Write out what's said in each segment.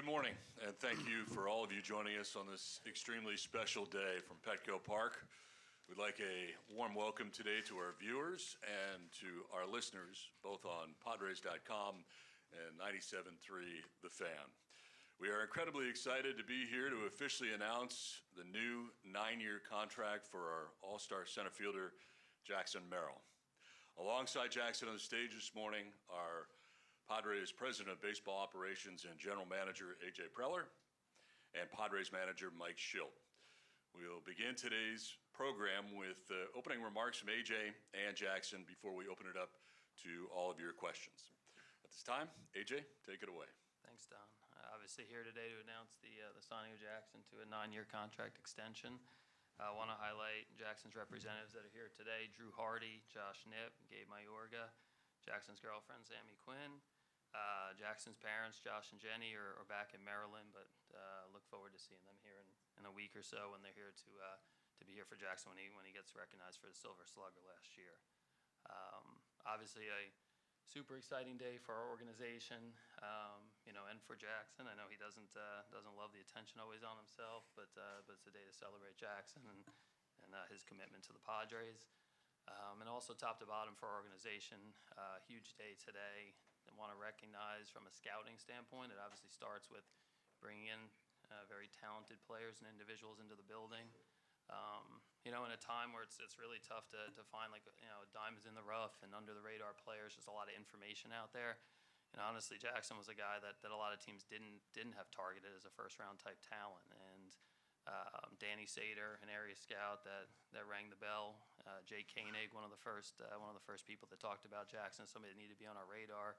morning, and thank you for all of you joining us on this extremely special day from Petco Park. We'd like a warm welcome today to our viewers and to our listeners, both on Padres.com and 97.3 The Fan. We are incredibly excited to be here to officially announce the new 9-year contract for our all-star center fielder, Jackson Merrill. Alongside Jackson on the stage this morning are Padres President of Baseball Operations and General Manager A.J. Preller and Padres Manager Mike Shildt. We'll begin today's program with opening remarks from A.J. and Jackson before we open it up to all of your questions. At this time, A.J., take it away. Thanks, Don. Obviously here today to announce the signing of Jackson to a 9-year contract extension. I want to highlight Jackson's representatives that are here today: Drew Hardy, Josh Knipp, Gabe Mayorga, Jackson's girlfriend, Sammy Quinn. Jackson's parents, Josh and Jenny, are back in Maryland, but look forward to seeing them here in a week or so when they're here to be here for Jackson when he gets recognized for the Silver Slugger last year. Obviously a super exciting day for our organization, and for Jackson. I know he doesn't love the attention always on himself, but it's a day to celebrate Jackson and his commitment to the Padres. And also top to bottom for our organization, huge day today. I want to recognize from a scouting standpoint, it obviously starts with bringing in very talented players and individuals into the building. In a time where it's really tough to find diamonds in the rough and under the radar players, there's a lot of information out there. And honestly, Jackson was a guy that a lot of teams didn't have targeted as a first round type talent. And Danny Sater, an area scout that rang the bell. Jake Koenig, one of the first people that talked about Jackson, somebody that needed to be on our radar.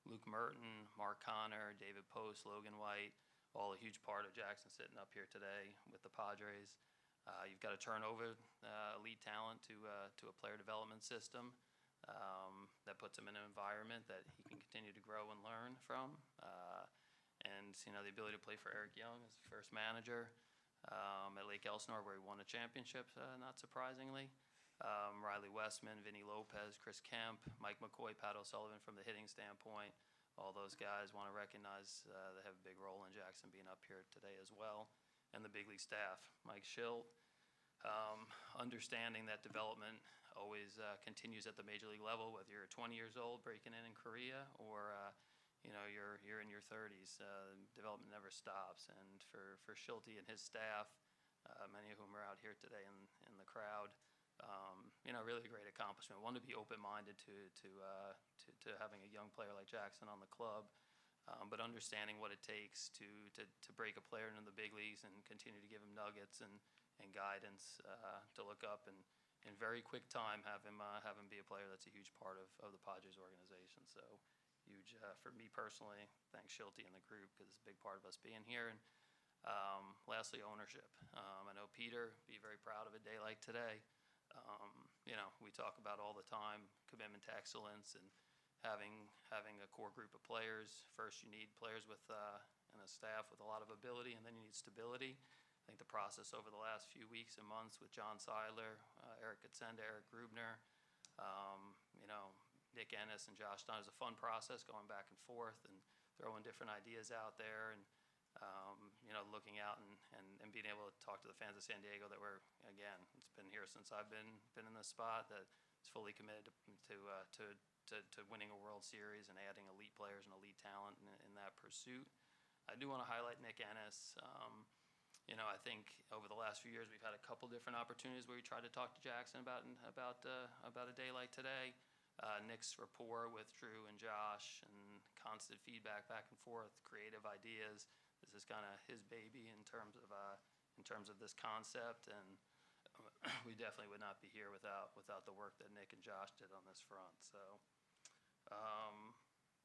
Luke Merton, Mark Connor, David Post, Logan White, all a huge part of Jackson sitting up here today with the Padres. You've got to turn over elite talent to a player development system that puts him in an environment that he can continue to grow and learn from. And the ability to play for Eric Young as first manager at Lake Elsinore, where he won a championship, not surprisingly. Riley Westman, Vinny Lopez, Chris Kemp, Mike McCoy, Pat O'Sullivan from the hitting standpoint. All those guys want to recognize they have a big role in Jackson being up here today as well. And the big league staff, Mike Shildt, understanding that development always continues at the major league level, whether you're 20 years old breaking in Korea or you're in your 30s. Development never stops. And for Shilty and his staff, many of whom are out here today in the crowd, really a great accomplishment. One, to be open-minded to having a young player like Jackson on the club, but understanding what it takes to break a player into the big leagues and continue to give him nuggets and guidance to look up and in very quick time have him be a player that's a huge part of the Padres organization. So huge for me personally. Thanks Shilty and the group, because it's a big part of us being here. And lastly, ownership. I know Peter be very proud of a day like today. We talk about all the time commitment to excellence and having a core group of players. First, you need players and a staff with a lot of ability, and then you need stability. I think the process over the last few weeks and months with John Seiler, Eric Katzenda, Eric Grubner, Nick Ennis and Josh Dunn is a fun process, going back and forth and throwing different ideas out there and looking out and being able to talk to the fans of San Diego that were, again, it's been here since I've been in this spot, that is fully committed to winning a World Series and adding elite players and elite talent in that pursuit. I do want to highlight Nick Ennis. I think over the last few years we've had a couple different opportunities where we tried to talk to Jackson about a day like today. Nick's rapport with Drew and Josh and constant feedback back and forth, creative ideas. This is kind of his baby in terms of this concept, and we definitely would not be here without the work that Nick and Josh did on this front. So,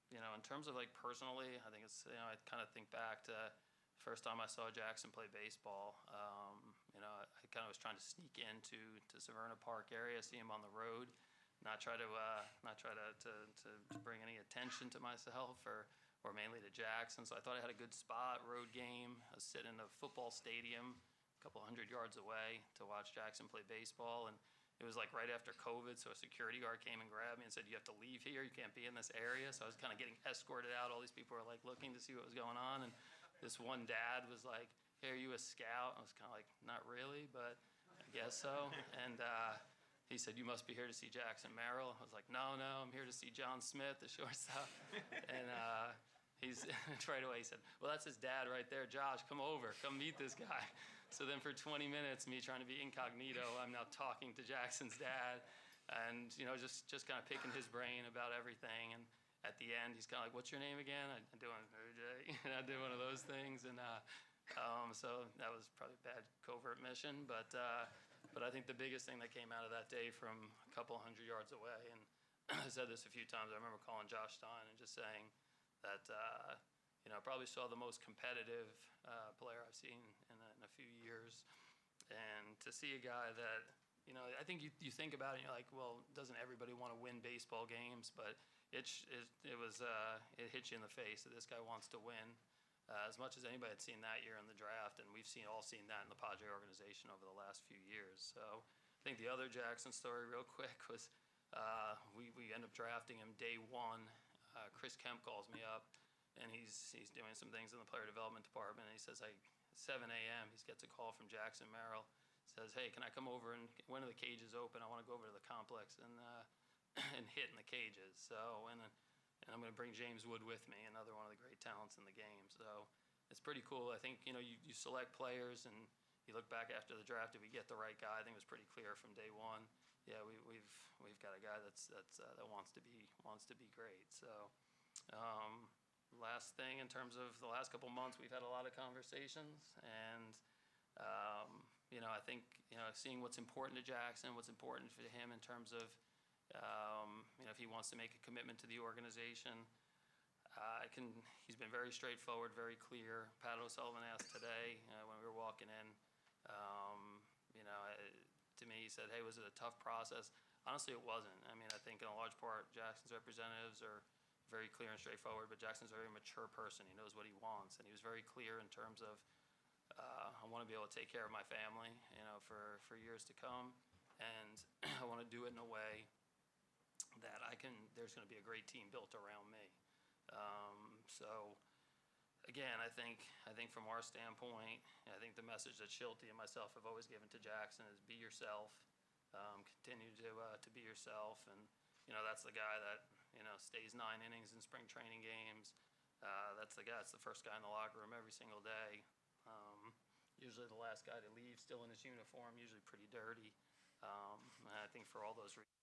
in terms of personally, I think it's I kind of think back to the first time I saw Jackson play baseball. I kind of was trying to sneak into Severna Park area, see him on the road, not try to bring any attention to myself or mainly to Jackson. So I thought I had a good spot, road game. I was sitting in a football stadium a couple 100 yards away to watch Jackson play baseball. And it was right after COVID, so a security guard came and grabbed me and said, "You have to leave here. You can't be in this area." So I was kind of getting escorted out. All these people were looking to see what was going on. And this one dad was like, "Hey, are you a scout?" I was kind of like, "Not really, but I guess so." And he said, "You must be here to see Jackson Merrill." I was like, "No, I'm here to see John Smith, the shortstop." And he's right away, he said, "Well, that's his dad right there. Josh, come over. Come meet this guy." So then for 20 minutes, me trying to be incognito, I'm now talking to Jackson's dad and, just kind of picking his brain about everything. And at the end, he's kind of like, "What's your name again?" I'm doing OJ. I did one of those things. And so that was probably a bad covert mission. But I think the biggest thing that came out of that day from a couple hundred yards away, and I said this a few times, I remember calling Josh Stein and just saying that, I probably saw the most competitive player I've seen in a few years. And to see a guy that, I think you think about it and you're like, well, doesn't everybody want to win baseball games? But it hits you in the face that this guy wants to win as much as anybody had seen that year in the draft, and we've all seen that in the Padre organization over the last few years. So I think the other Jackson story, real quick, was we end up drafting him day one. Chris Kemp calls me up, and he's doing some things in the player development department, and he says, "Hey, 7 a.m. he gets a call from Jackson Merrill. Says, 'Hey, can I come over and when are the cages open? I want to go over to the complex and hit in the cages.' So and I'm going to bring James Wood with me, another one of the great talents in the game. So it's pretty cool. I think you select players and you look back after the draft. Did we get the right guy? I think it was pretty clear from day one. Yeah, we've got a guy that wants to be great. So last thing in terms of the last couple months, we've had a lot of conversations and. I think seeing what's important to Jackson, what's important for him in terms of if he wants to make a commitment to the organization. He's been very straightforward, very clear. Pat O'Sullivan asked today when we were walking in. To me, he said, "Hey, was it a tough process?" Honestly, it wasn't. I mean, I think in a large part, Jackson's representatives are very clear and straightforward, but Jackson's a very mature person. He knows what he wants, and he was very clear in terms of. I want to be able to take care of my family, for years to come, and I want to do it in a way that there's going to be a great team built around me. So, again, I think from our standpoint, I think the message that Schulte and myself have always given to Jackson is be yourself, continue to be yourself, and that's the guy that stays 9 innings in spring training games. That's the first guy in the locker room every single day. Usually the last guy to leave, still in his uniform, usually pretty dirty. And I think for all those reasons.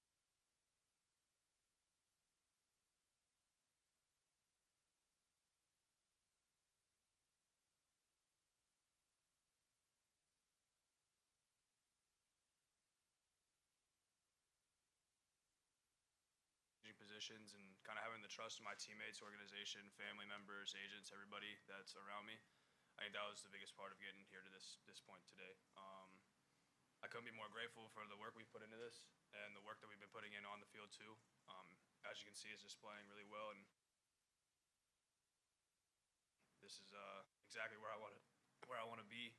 Positions and kind of having the trust of my teammates, organization, family members, agents, everybody that's around me. I think that was the biggest part of getting here to this point today. I couldn't be more grateful for the work we've put into this and the work that we've been putting in on the field too. As you can see, it's displaying really well, and this is exactly where I want to be.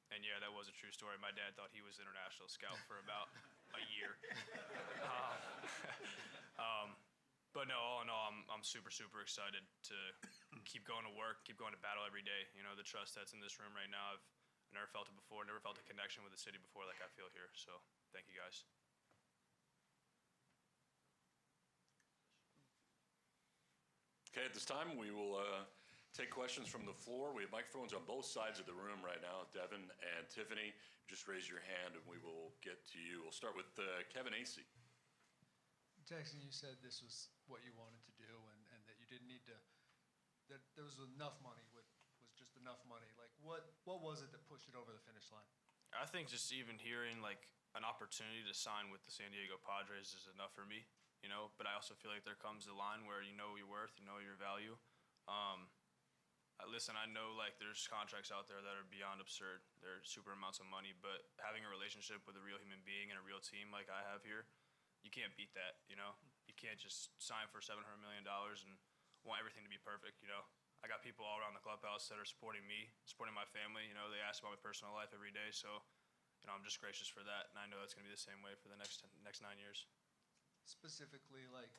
And yeah, that was a true story. My dad thought he was an international scout for about a year. But no, all in all, I'm super excited to keep going to work, keep going to battle every day. The trust that's in this room right now, I've never felt it before, never felt a connection with the city before like I feel here. So thank you guys. Okay, at this time, we will take questions from the floor. We have microphones on both sides of the room right now. Devin and Tiffany, just raise your hand and we will get to you. We'll start with Kevin Acey. Jackson, you said this was what you wanted to do and that you didn't need to, that there was enough money, was just enough money. Like, what was it that pushed it over the finish line? I think just even hearing like an opportunity to sign with the San Diego Padres is enough for me, you know. But I also feel like there comes a line where you know your worth, you know your value. Listen, I know like there's contracts out there that are beyond absurd. They're super amounts of money, but having a relationship with a real human being and a real team like I have here, you can't beat that, you know. You can't just sign for $700 million and want everything to be perfect, you know. I got people all around the clubhouse that are supporting me, supporting my family. You know, they ask about my personal life every day, so you know I'm just gracious for that, and I know it's going to be the same way for the next 9 years. Specifically, like,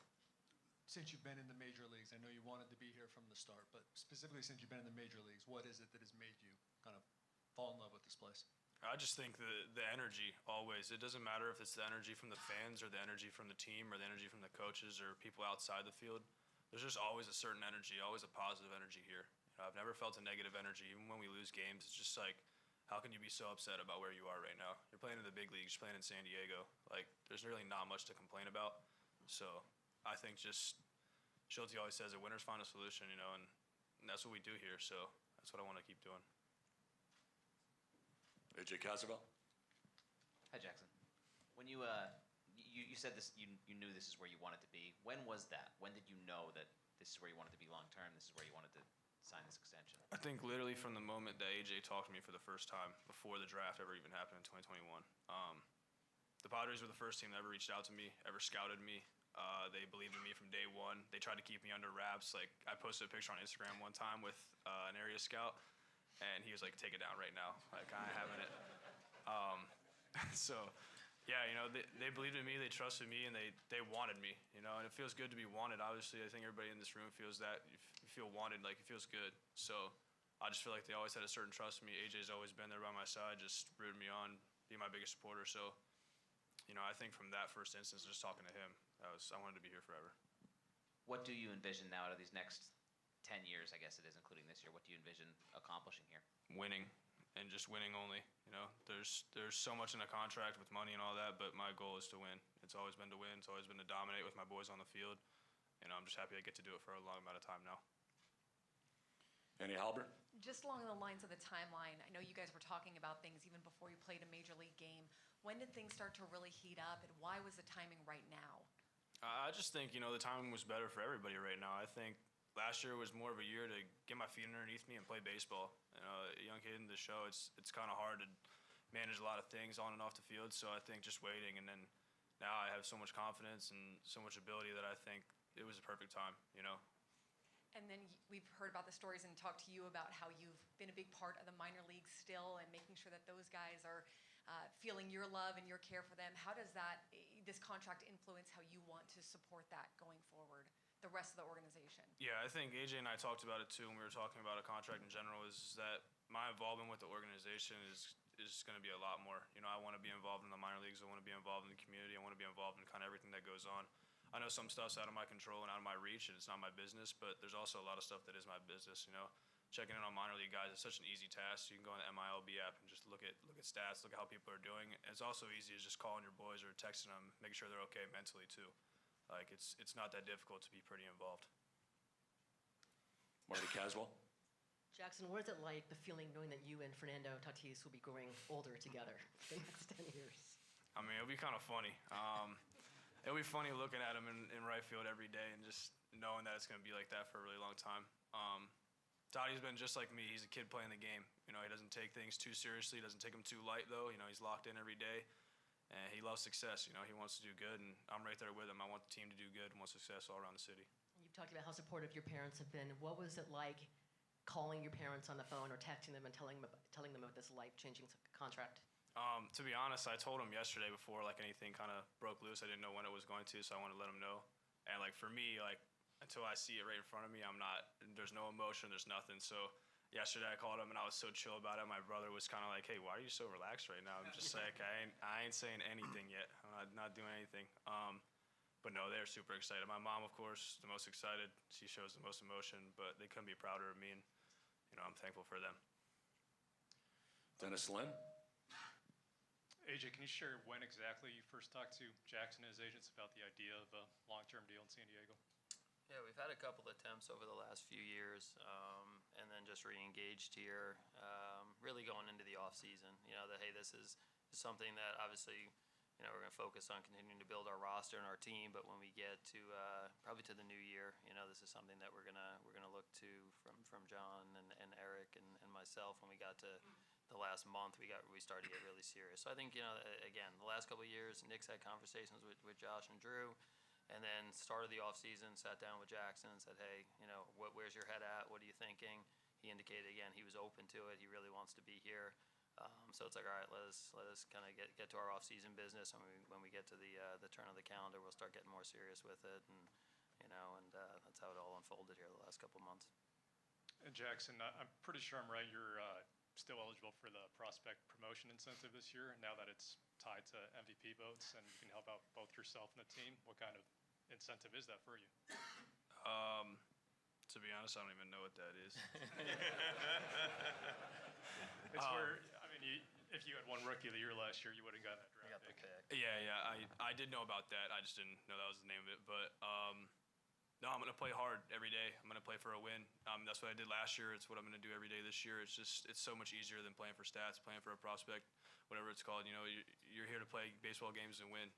since you've been in the major leagues, I know you wanted to be here from the start, but specifically since you've been in the major leagues, what is it that has made you kind of fall in love with this place? I just think the energy always. It doesn't matter if it's the energy from the fans or the energy from the team or the energy from the coaches or people outside the field. There's just always a certain energy, always a positive energy here. You know, I've never felt a negative energy. Even when we lose games, it's just like, how can you be so upset about where you are right now? You're playing in the big leagues, you're playing in San Diego. Like, there's really not much to complain about. So I think just Schulte always says that winners find a solution, you know, and that's what we do here. So that's what I want to keep doing. AJ Casavel. Hi, Jackson. When you said this, you knew this is where you wanted to be. When was that? When did you know that this is where you wanted to be long term? This is where you wanted to sign this extension? I think literally from the moment that AJ talked to me for the first time, before the draft ever even happened in 2021. The Padres were the first team that ever reached out to me, ever scouted me. They believed in me from day one. They tried to keep me under wraps. Like, I posted a picture on Instagram one time with an area scout, and he was like, "Take it down right now." Like, I ain't having it. So, yeah, you know, they believed in me, they trusted me, and they wanted me, you know, and it feels good to be wanted. Obviously, I think everybody in this room feels that. You feel wanted, like, it feels good. So I just feel like they always had a certain trust in me. AJ's always been there by my side, just rooting me on, being my biggest supporter. So, you know, I think from that first instance, just talking to him, I wanted to be here forever. What do you envision now out of these next 10 years, I guess it is, including this year? What do you envision accomplishing here? Winning, and just winning only. You know, there's so much in a contract with money and all that, but my goal is to win. It's always been to win. It's always been to dominate with my boys on the field. And I'm just happy I get to do it for a long amount of time now. Annie Halbert. Just along the lines of the timeline, I know you guys were talking about things even before you played a major league game. When did things start to really heat up, and why was the timing right now? I just think, you know, the timing was better for everybody right now. I think last year was more of a year to get my feet underneath me and play baseball. You know, a young kid in the show, it's kind of hard to manage a lot of things on and off the field. So I think just waiting, and then now I have so much confidence and so much ability that I think it was a perfect time, you know. And then we've heard about the stories and talked to you about how you've been a big part of the minor leagues still and making sure that those guys are feeling your love and your care for them. How does this contract influence how you want to support that going forward, the rest of the organization? Yeah, I think AJ and I talked about it too when we were talking about a contract in general, is that my involvement with the organization is going to be a lot more. You know, I want to be involved in the minor leagues. I want to be involved in the community. I want to be involved in kind of everything that goes on. I know some stuff's out of my control and out of my reach, and it's not my business, but there's also a lot of stuff that is my business, you know. Checking in on minor league guys is such an easy task. You can go on the MILB app and just look at stats, look at how people are doing. And it's also easy as just calling your boys or texting them, making sure they're okay mentally too. Like, it's not that difficult to be pretty involved. Marty Caswell. Jackson, what is it like, the feeling knowing that you and Fernando Tatis will be growing older together for the next 10 years? I mean, it'll be kind of funny. It'll be funny looking at him in right field every day and just knowing that it's going to be like that for a really long time. Tottie's been just like me. He's a kid playing the game. You know, he doesn't take things too seriously. He doesn't take them too light, though. You know, he's locked in every day, and he loves success. You know, he wants to do good, and I'm right there with him. I want the team to do good and want success all around the city. You've talked about how supportive your parents have been. What was it like calling your parents on the phone or texting them and telling them about this life-changing contract? To be honest, I told him yesterday before like anything kind of broke loose. I didn't know when it was going to, so I wanted to let him know. And like for me, like until I see it right in front of me, there's no emotion, there's nothing. So yesterday I called him and I was so chill about it. My brother was kind of like, "Hey, why are you so relaxed right now?" I'm just like, I ain't saying anything yet. I'm not doing anything. But no, they're super excited. My mom, of course, the most excited. She shows the most emotion, but they couldn't be prouder of me, and I'm thankful for them. Dennis Lynn? AJ, can you share when exactly you first talked to Jackson and his agents about the idea of a long-term deal in San Diego? Yeah, we've had a couple attempts over the last few years, and then just re-engaged here, really going into the off-season. Hey, this is something that obviously, we're going to focus on continuing to build our roster and our team, but when we get to probably to the new year, this is something that we're gonna look to from John and Eric and myself. When we got to the last month, we started to get really serious. So I think, again, the last couple of years, Nick's had conversations with Josh and Drew, and then started the offseason, sat down with Jackson and said, hey, where's your head at? What are you thinking? He indicated, again, he was open to it. He really wants to be here. So it's like, all right, let us kind of get to our off-season business. And when we get to the turn of the calendar, we'll start getting more serious with it. And, that's how it all unfolded here the last couple of months. And Jackson, I'm pretty sure I'm right. You're still eligible for the prospect promotion incentive this year, now that it's tied to MVP votes, and you can help out both yourself and the team. What kind of incentive is that for you? To be honest, I don't even know what that is. It's where, if you had won Rookie of the Year last year, you would have gotten that draft pick. Yeah, I did know about that. I just didn't know that was the name of it. But no, I'm going to play hard every day. I'm going to play for a win. That's what I did last year. It's what I'm going to do every day this year. It's so much easier than playing for stats, playing for a prospect, whatever it's called. You're here to play baseball games and win.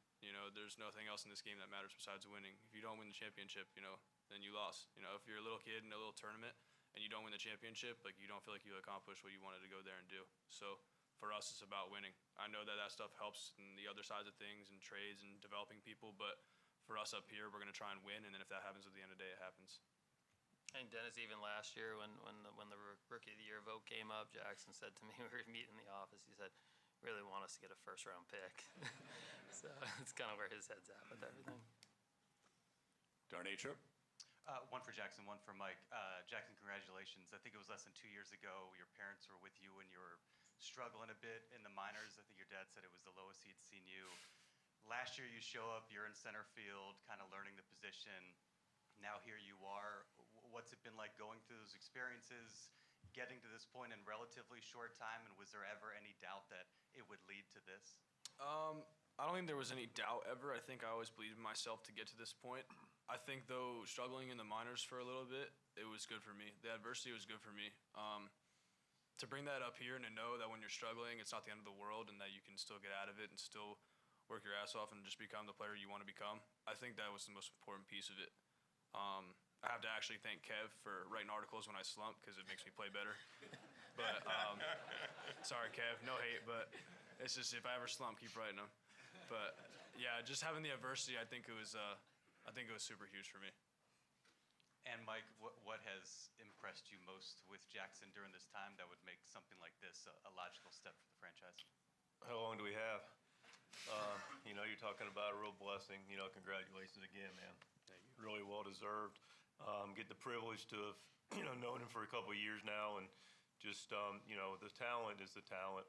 There's nothing else in this game that matters besides winning. If you don't win the championship, then you lost. If you're a little kid in a little tournament and you don't win the championship, like, you don't feel like you accomplished what you wanted to go there and do. So for us, it's about winning. I know that stuff helps in the other sides of things and trades and developing people, but for us up here, we're going to try and win, and then if that happens at the end of the day, it happens. And Dennis, even last year when the Rookie of the Year vote came up, Jackson said to me, we were meeting in the office, he said, really want us to get a first-round pick. So it's kind of where his head's at with everything. Darnature? One for Jackson, one for Mike. Jackson, congratulations. I think it was less than 2 years ago, your parents were with you when you were struggling a bit in the minors. I think your dad said it was the lowest he'd seen you. Last year you show up, you're in center field, kind of learning the position. Now here you are. What's it been like going through those experiences, getting to this point in relatively short time, and was there ever any doubt that it would lead to this? I don't think there was any doubt ever. I think I always believed in myself to get to this point. I think, though, struggling in the minors for a little bit, it was good for me. The adversity was good for me. To bring that up here and to know that when you're struggling, it's not the end of the world and that you can still get out of it and still work your ass off and just become the player you want to become, I think that was the most important piece of it. I have to actually thank Kev for writing articles when I slump because it makes me play better. But sorry, Kev, no hate, but it's just if I ever slump, keep writing them. But yeah, just having the adversity, I think it was super huge for me. And Mike, what has impressed you most with Jackson during this time that would make something like this a logical step for the franchise? How long do we have? You're talking about a real blessing. Congratulations again, man. Thank you. Really well deserved. Get the privilege to have, known him for a couple of years now, and just, the talent is the talent.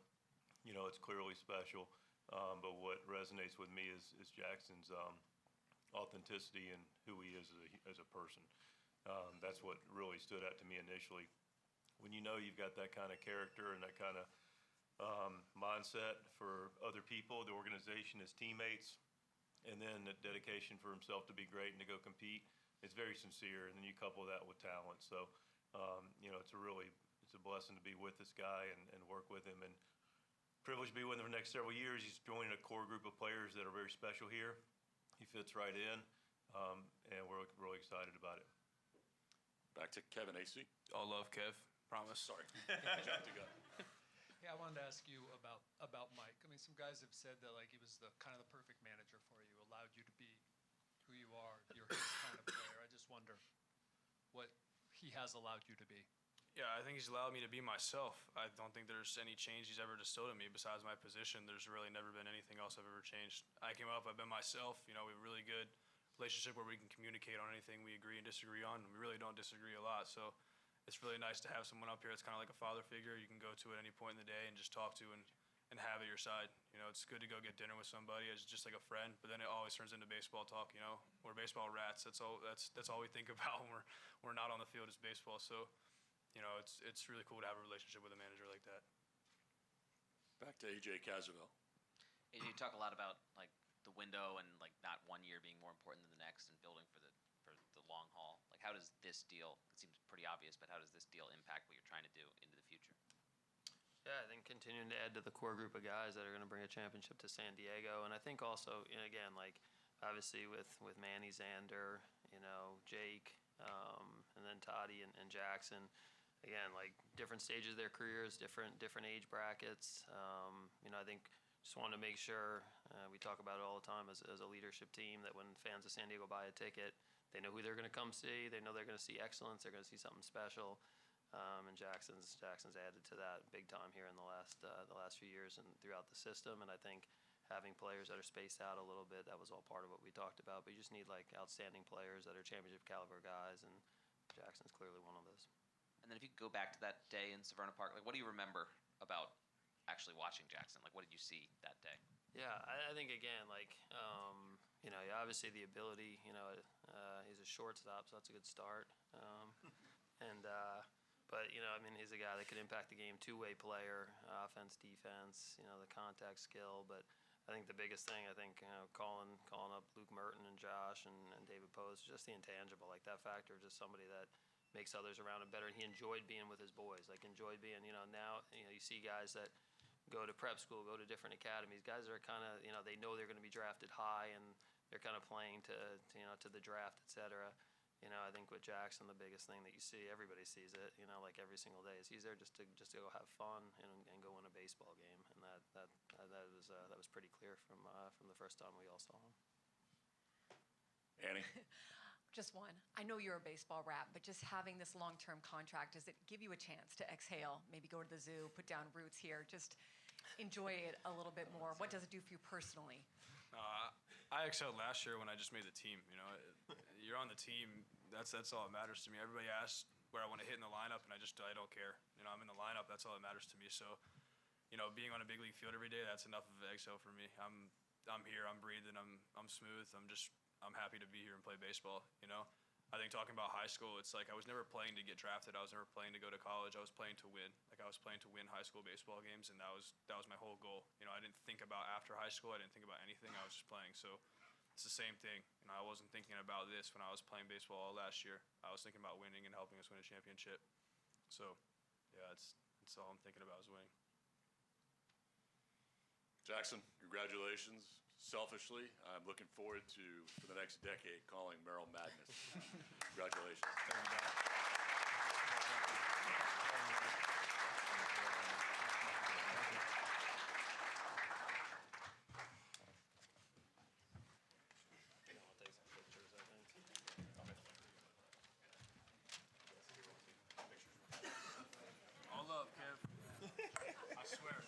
It's clearly special. But what resonates with me is Jackson's authenticity and who he is as a person. That's what really stood out to me initially. When you've got that kind of character and that kind of mindset for other people, the organization, his teammates, and then the dedication for himself to be great and to go compete, it's very sincere. And then you couple that with talent. So, it's a blessing to be with this guy and work with him, and privileged to be with him for the next several years. He's joining a core group of players that are very special here. He fits right in, and we're really excited about it. Back to Kevin Acey. All love, Kev. Promise. Sorry. Jumped the gun. Hey, I wanted to ask you about Mike. Some guys have said that he was the kind of the perfect manager for you, allowed you to be who you are. You're his kind of player. I just wonder what he has allowed you to be. Yeah, I think he's allowed me to be myself. I don't think there's any change he's ever distilled in me besides my position. There's really never been anything else I've ever changed. I came up, I've been myself. We have a really good relationship where we can communicate on anything we agree and disagree on. We really don't disagree a lot. So it's really nice to have someone up here that's kind of like a father figure you can go to at any point in the day and just talk to and have at your side. You know, it's good to go get dinner with somebody as just like a friend, but then it always turns into baseball talk. You know, we're baseball rats. That's all we think about when we're not on the field is baseball. So, you know, it's really cool to have a relationship with a manager like that. Back to AJ Casavell. You talk a lot about like the window and like not one year being more important than the next and building for the long haul. Like how does this deal, it seems pretty obvious, but how does this deal impact what you're trying to do into the future? Yeah, I think continuing to add to the core group of guys that are going to bring a championship to San Diego. And I think also, you know, again, like obviously with Manny Zander, you know, Jake, and then Toddy and Jackson, again, like different stages of their careers, different age brackets. You know, I think just wanted to make sure, we talk about it all the time as a leadership team, that when fans of San Diego buy a ticket, they know who they're going to come see. They know they're going to see excellence. They're going to see something special. And Jackson's added to that big time here in the last few years and throughout the system. And I think having players that are spaced out a little bit, that was all part of what we talked about. But you just need like outstanding players that are championship caliber guys, and Jackson's clearly one of those. And then if you could go back to that day in Severna Park, like what do you remember about actually watching Jackson? Like what did you see that day? Yeah, I think again, like, you know, obviously the ability, you know, he's a shortstop, so that's a good start. But, you know, I mean, he's a guy that could impact the game, two-way player, offense, defense, you know, the contact skill. But I think the biggest thing, you know, calling up Luke Merton and Josh and David Post, just the intangible, like that factor of just somebody that makes others around him better. And he enjoyed being with his boys, like enjoyed being, you know, now, you know, you see guys that go to prep school, go to different academies. Guys that are kind of, you know, they know they're going to be drafted high and they're kind of playing to you know, to the draft, et cetera. You know, I think with Jackson, the biggest thing that you see, everybody sees it, you know, like every single day, is he's there just to go have fun and go win a baseball game. And that was pretty clear from the first time we all saw him. Annie? Just one. I know you're a baseball rat, but just having this long-term contract, does it give you a chance to exhale, maybe go to the zoo, put down roots here, just enjoy it a little bit more? What does it do for you personally? I excelled last year when I just made the team. You know, you're on the team. That's all that matters to me. Everybody asks where I want to hit in the lineup, and I don't care. You know, I'm in the lineup. That's all that matters to me. So, you know, being on a big league field every day, that's enough of an exhale for me. I'm here. I'm breathing. I'm smooth. I'm happy to be here and play baseball. You know, I think talking about high school, it's like I was never playing to get drafted. I was never playing to go to college. I was playing to win. Like I was playing to win high school baseball games, and that was my whole goal. You know, I didn't think about after high school. I didn't think about anything. I was just playing. So it's the same thing. You know, I wasn't thinking about this when I was playing baseball all last year. I was thinking about winning and helping us win a championship. So, yeah, that's all I'm thinking about is winning. Jackson, congratulations. Selfishly, I'm looking forward to, for the next decade, calling Merrill Madness. Congratulations. All love, Kev. I swear.